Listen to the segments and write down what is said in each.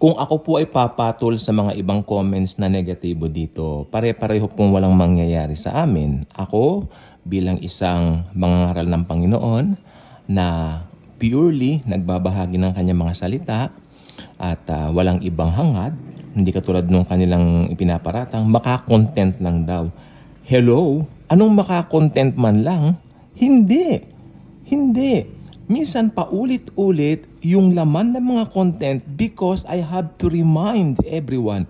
Kung ako po ay papatol sa mga ibang comments na negatibo dito, pare-pareho pong walang mangyayari sa amin. Ako, bilang isang mangangaral ng Panginoon na purely nagbabahagi ng kanyang mga salita at walang ibang hangad, hindi katulad nung kanilang ipinaparatang, makakontent lang daw. Hello? Anong makakontent man lang? Hindi. Hindi. Minsan paulit-ulit yung laman ng mga content because I have to remind everyone.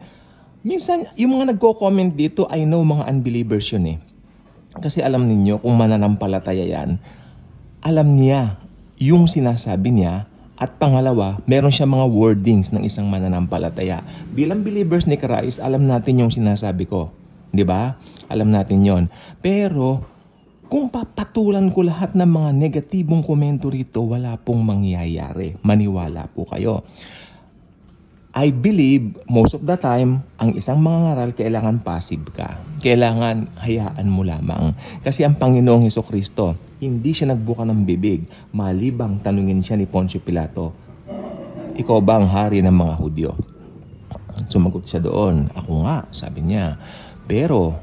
Minsan, yung mga nagko-comment dito, I know mga unbelievers yun eh. Kasi alam ninyo, kung mananampalataya yan, alam niya yung sinasabi niya at pangalawa, meron siya mga wordings ng isang mananampalataya. Bilang believers ni Christ, alam natin yung sinasabi ko. Di ba? Alam natin yon. Pero, kung papatulan ko lahat ng mga negatibong komento rito, wala pong mangyayari. Maniwala po kayo. I believe most of the time, ang isang mangangaral kailangan passive ka. Kailangan hayaan mo lamang. Kasi ang Panginoong Hesukristo, hindi siya nagbuka ng bibig. Malibang tanungin siya ni Poncio Pilato, ikaw ba ang hari ng mga Hudyo? Sumagot siya doon, ako nga, sabi niya. Pero,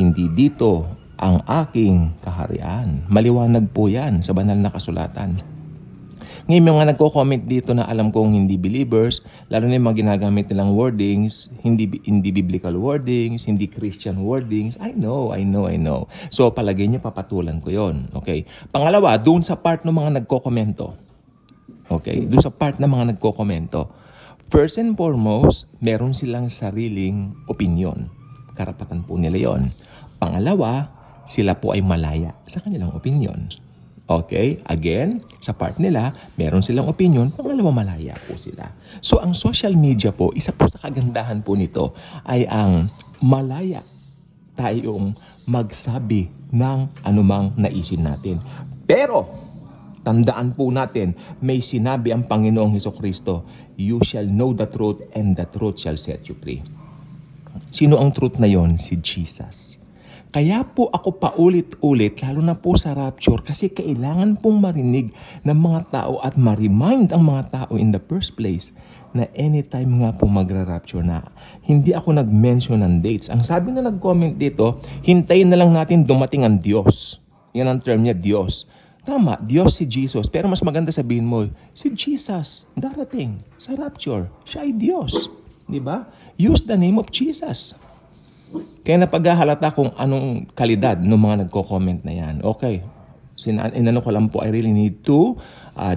hindi dito ang aking kaharian. Maliwanag po yan sa banal na kasulatan. Ngayon, mga nagko-comment dito na alam kong hindi believers, lalo na yung mga ginagamit nilang wordings, hindi biblical wordings, hindi Christian wordings. I know. So, palagay niyo, papatulan ko yon. Okay? Pangalawa, doon sa part ng mga nagko-komento. Okay? Doon sa part ng mga nagko-komento. First and foremost, meron silang sariling opinion. Karapatan po nila yon. Pangalawa, sila po ay malaya sa kanilang opinion. Okay? Again, sa part nila, meron silang opinion, pangalawa malaya po sila. So, ang social media po, isa po sa kagandahan po nito ay ang malaya tayong magsabi ng anumang naisin natin. Pero, tandaan po natin, may sinabi ang Panginoong Hesukristo, you shall know the truth and the truth shall set you free. Sino ang truth na yon? Si Jesus. Kaya po ako paulit-ulit, lalo na po sa rapture, kasi kailangan pong marinig ng mga tao at ma-remind ang mga tao in the first place na anytime nga po magra-rapture na. Hindi ako nag-mention ng dates. Ang sabi na nag-comment dito, hintayin na lang natin dumating ang Diyos. Yan ang term niya, Diyos. Tama, Diyos si Jesus. Pero mas maganda sabihin mo, si Jesus darating sa rapture. Siya ay Diyos. Diba? Use the name of Jesus. Kaya napaghahalata kung anong kalidad ng mga nagko-comment na yan. Okay. Inano ko lang po, I really need to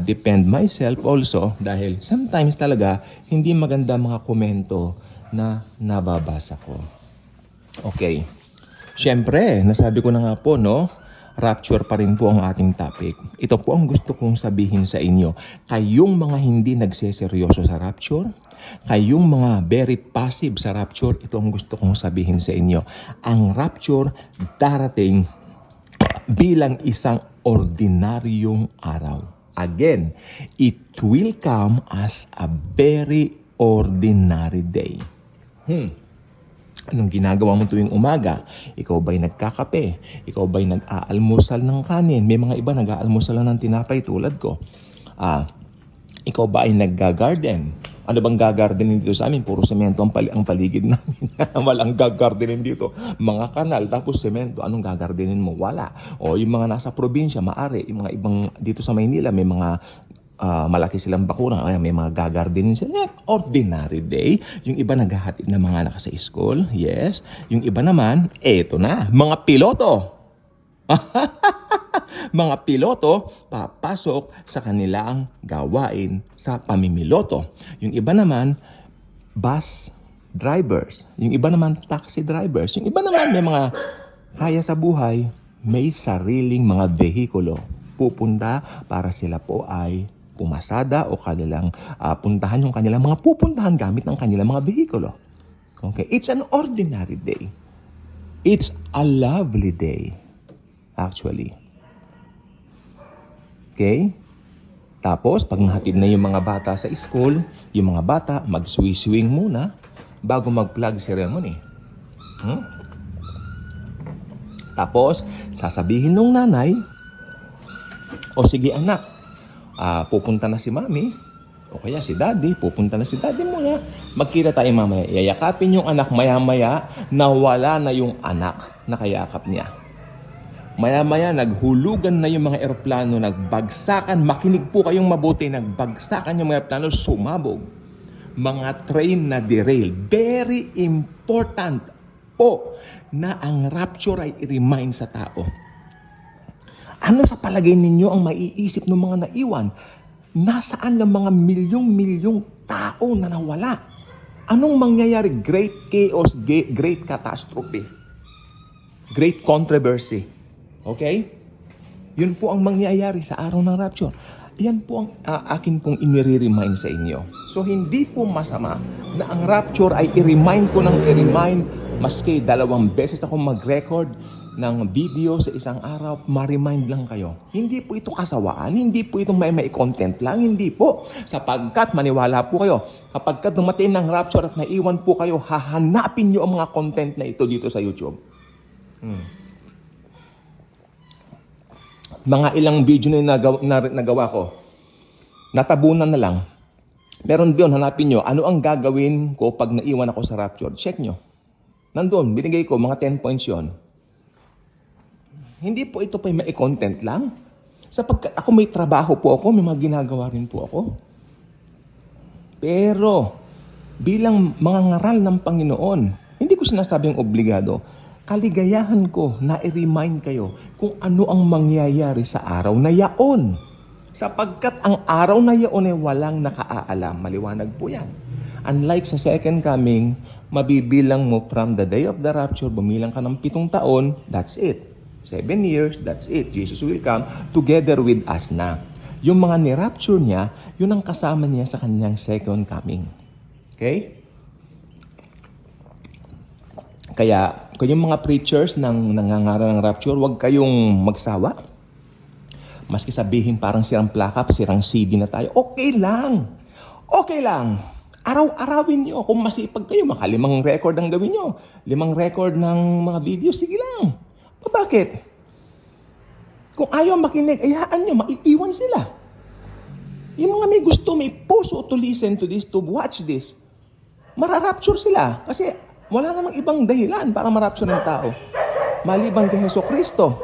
defend myself also dahil sometimes talaga hindi maganda mga komento na nababasa ko. Okay. Siyempre, nasabi ko na nga po, no? Rapture pa rin po ang ating topic. Ito po ang gusto kong sabihin sa inyo. Kayong mga hindi nagseseryoso sa rapture, kayong mga very passive sa rapture, ito ang gusto kong sabihin sa inyo. Ang rapture darating bilang isang ordinaryong araw. Again, it will come as a very ordinary day. Anong ginagawa mo tuwing umaga? Ikaw ba'y nagkakape? Ikaw ba'y nag-aalmusal ng kanin? May mga iba nag-aalmusal ng tinapay tulad ko. Ikaw ba ay nag-garden? Ano bang gagardenin dito sa amin? Puro semento ang paligid namin. Walang gagardenin dito. Mga kanal, tapos semento. Anong gagardenin mo? Wala. O yung mga nasa probinsya, maari. Yung mga ibang dito sa Maynila, may mga malaki silang bakuna. May mga gagardenin sila. Ordinary day. Yung iba naghahatid na mga anak sa school. Yes. Yung iba naman, eto na. Mga piloto. Mga piloto papasok sa kanilang gawain sa pamimiloto. Yung iba naman, bus drivers. Yung iba naman, taxi drivers. Yung iba naman, may mga kaya sa buhay, may sariling mga vehikulo. Pupunta para sila po ay pumasada o kanilang puntahan yung kanilang mga pupuntahan gamit ng kanilang mga vehikulo. Okay? It's an ordinary day. It's a lovely day. Actually. Okay? Tapos, pag nahatid na yung mga bata sa school, yung mga bata mag-swing muna bago mag-flag ceremony. Tapos, sasabihin nung nanay, o sige anak, pupunta na si mami, O kaya si daddy, pupunta na si daddy muna. Magkita tayo mamaya. Yayakapin yung anak, maya-maya, nawala na yung anak na kayakap niya. Maya-maya, naghulugan na yung mga eroplano, nagbagsakan. Makinig po kayong mabuti, nagbagsakan yung mga eroplano, sumabog. Mga train na derail. Very important po na ang rapture ay i-remind sa tao. Ano sa palagay ninyo ang maiisip ng mga naiwan? Nasaan ang mga milyong-milyong tao na nawala? Anong mangyayari? Great chaos, great catastrophe. Great controversy. Okay? Yun po ang mangyayari sa araw ng rapture. Yan po ang akin pong inire-remind sa inyo. So, hindi po masama na ang rapture ay i-remind ko ng i-remind. Maski 2 beses ako mag-record ng video sa isang araw, ma-remind lang kayo. Hindi po ito kasawaan, hindi po ito may content lang, hindi po. Sapagkat maniwala po kayo, kapag dumating ng rapture at naiwan po kayo, hahanapin nyo ang mga content na ito dito sa YouTube. Mga ilang video na nagawa ko, natabunan na lang. Meron doon, hanapin nyo, ano ang gagawin ko pag naiwan ako sa rapture? Check nyo. Nandun, binigay ko, mga 10 points yon. Hindi po ito pa may content lang. Sapagkat ako may trabaho po ako, may mga ginagawa rin po ako. Pero, bilang mga ngaral ng Panginoon, hindi ko sinasabing obligado, kaligayahan ko na i-remind kayo kung ano ang mangyayari sa araw na yaon. Sapagkat ang araw na yaon ay walang nakaalam. Maliwanag po yan. Unlike sa second coming, mabibilang mo from the day of the rapture, bumilang ka ng 7 taon, that's it. 7 years, that's it. Jesus will come together with us na. Yung mga ni-rapture niya, yun ang kasama niya sa kanyang second coming. Okay? Kaya, kayong mga preachers ng nangangaral ng rapture, huwag kayong magsawa. Maski sabihin parang sirang plaka, sirang CD na tayo, okay lang. Okay lang. Araw-arawin nyo. Kung masipag kayo, maka 5 record ang gawin nyo. 5 record ng mga video, sige lang. O bakit? Kung ayaw makinig, ayaan nyo, maiiwan sila. Yung mga may gusto, may puso to listen to this, to watch this, mararapture sila. Kasi wala namang ibang dahilan para marapture ng tao. Maliban kay Hesus Kristo.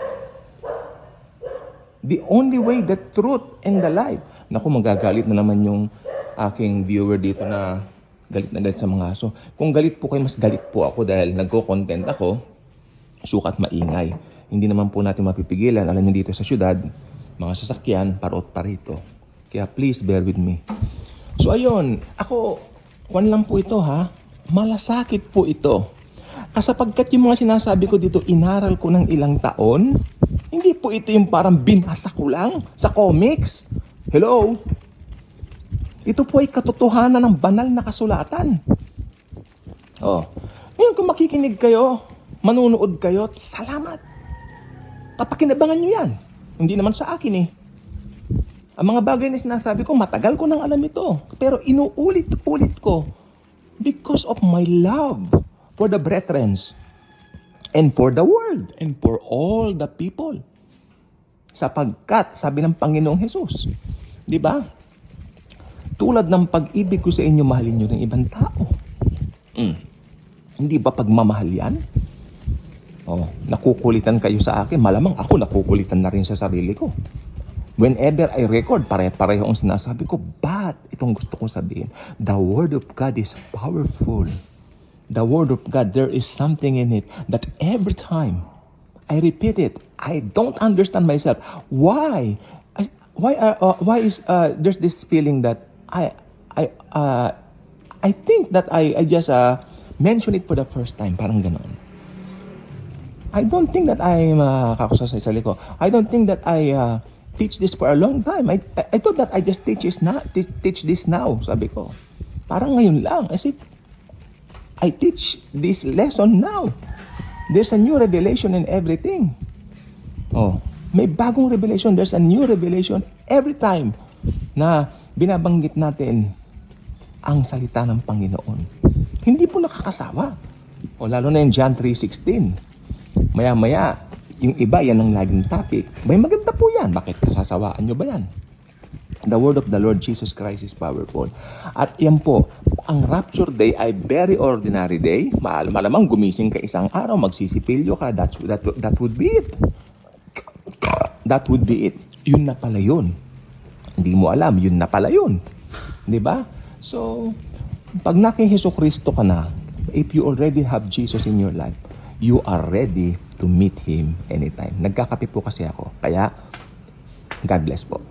The only way, the truth, and the life. Naku, magagalit na naman yung aking viewer dito na galit sa mga aso. Kung galit po kayo, mas galit po ako dahil nagko-content ako, sukat maingay. Hindi naman po natin mapipigilan. Alam niyo dito sa syudad, mga sasakyan, parot parito. Kaya please bear with me. So ayun, ako, kwan lang po ito ha, malasakit po ito. Kasapagkat yung mga sinasabi ko dito, inaral ko ng ilang taon, hindi po ito yung parang binasa ko lang sa comics. Hello? Ito po ay katotohanan ng banal na kasulatan. Oh. Ngayon kung makikinig kayo, manunood kayo, salamat. Kapakinabangan nyo yan. Hindi naman sa akin eh. Ang mga bagay na sinasabi ko, matagal ko nang alam ito. Pero inuulit-ulit ko because of my love for the brethren and for the world and for all the people. Sapagkat, sabi ng Panginoong Hesus, di ba? Tulad ng pag-ibig ko sa inyo, mahalin nyo ng ibang tao. Hindi ba pagmamahal yan? Oh, nakukulitan kayo sa akin, malamang ako nakukulitan na rin sa sarili ko. Whenever I record, pare-pareho ang sinasabi ko. But, itong gusto kong sabihin, the Word of God is powerful. The Word of God, there is something in it that every time I repeat it, I don't understand myself. Why? Why is there's this feeling that I think that I just mention it for the first time, parang ganon. I don't think that I'm kakusa sa sarili ko. I don't think that I teach this for a long time. I thought that I just teach this now, sabi ko. Parang ngayon lang, as if I teach this lesson now. There's a new revelation in everything. Oh, may bagong revelation. There's a new revelation every time na binabanggit natin ang salita ng Panginoon. Hindi po nakakasawa. O lalo na yung John 3:16. Maya-maya, yung iba, yan ang laging topic. May maganda po yan. Bakit kasasawaan nyo ba yan? The word of the Lord Jesus Christ is powerful. At yan po, ang rapture day ay very ordinary day. Malamang gumising ka isang araw, magsisipilyo ka, that would be it. That would be it. Yun na pala yun. Hindi mo alam, yun na pala yun. Diba? So, pag naki Jesucristo ka na, if you already have Jesus in your life, you are ready to meet Him anytime. Nagkakape po kasi ako. Kaya, God bless po.